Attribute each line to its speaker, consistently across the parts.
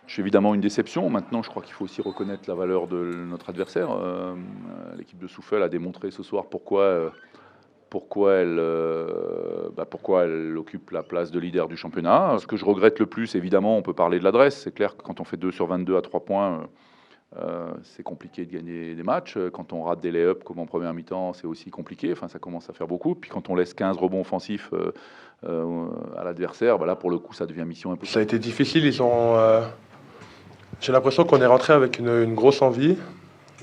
Speaker 1: Je suis évidemment une déception. Maintenant, je crois qu'il faut aussi reconnaître la valeur de notre adversaire. L'équipe de Souffel a démontré ce soir pourquoi elle occupe la place de leader du championnat. Ce que je regrette le plus, évidemment, on peut parler de l'adresse. C'est clair que quand on fait 2 sur 22 à 3 points, c'est compliqué de gagner des matchs. Quand on rate des lay-ups comme en première mi-temps, c'est aussi compliqué. Enfin, ça commence à faire beaucoup. Puis quand on laisse 15 rebonds offensifs à l'adversaire, là, pour le coup, ça devient mission impossible.
Speaker 2: Ça a été difficile. J'ai l'impression qu'on est rentré avec une grosse envie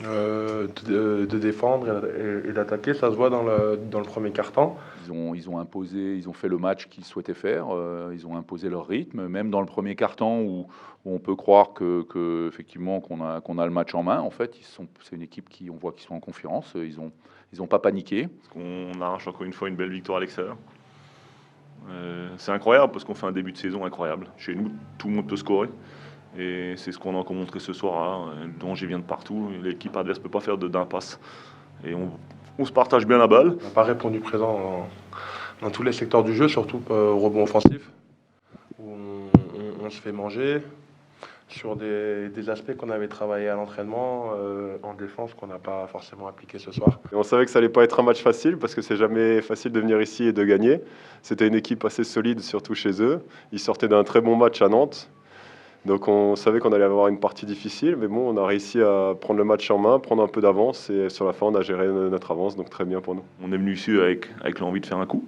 Speaker 2: de défendre et d'attaquer. Ça se voit dans le premier quart-temps.
Speaker 1: Ils ont fait le match qu'ils souhaitaient faire. Ils ont imposé leur rythme, même dans le premier quart-temps où on peut croire effectivement qu'on a le match en main. En fait, c'est une équipe on voit qu'ils sont en confiance. Ils ont pas paniqué.
Speaker 3: On arrache encore une fois une belle victoire à l'extérieur. C'est incroyable parce qu'on fait un début de saison incroyable. Chez nous, tout le monde peut scorer. Et c'est ce qu'on a encore montré ce soir. Le danger vient de partout. L'équipe adverse ne peut pas faire d'impasse. Et on se partage bien la balle.
Speaker 2: On n'a pas répondu présent dans tous les secteurs du jeu, surtout au rebond offensif, où on se fait manger sur des aspects qu'on avait travaillé à l'entraînement, en défense, qu'on n'a pas forcément appliqué ce soir.
Speaker 4: Et on savait que ça allait pas être un match facile, parce que c'est jamais facile de venir ici et de gagner. C'était une équipe assez solide, surtout chez eux. Ils sortaient d'un très bon match à Nantes. Donc on savait qu'on allait avoir une partie difficile, mais bon, on a réussi à prendre le match en main, prendre un peu d'avance, et sur la fin, on a géré notre avance, donc très bien pour nous.
Speaker 3: On est venu ici avec l'envie de faire un coup,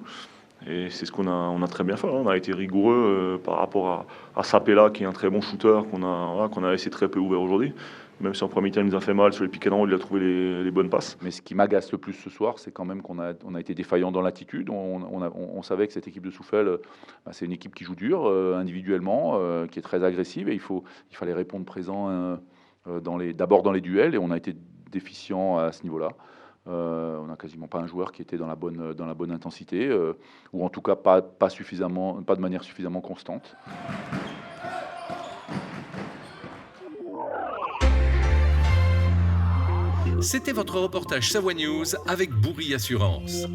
Speaker 3: et c'est ce qu'on a très bien fait. On a été rigoureux par rapport à Sapela, qui est un très bon shooter, qu'on a laissé très peu ouvert aujourd'hui. Même si en premier temps il nous a fait mal sur les pick and roll, il a trouvé les bonnes passes.
Speaker 1: Mais ce qui m'agace le plus ce soir, c'est quand même qu'on a été défaillant dans l'attitude. On savait que cette équipe de Souffel, c'est une équipe qui joue dur individuellement, qui est très agressive, et il fallait répondre présent d'abord dans les duels, et on a été déficient à ce niveau-là. On n'a quasiment pas un joueur qui était dans la bonne intensité, ou en tout cas pas de manière suffisamment constante.
Speaker 5: C'était votre reportage Savoie News avec Bourri Assurance.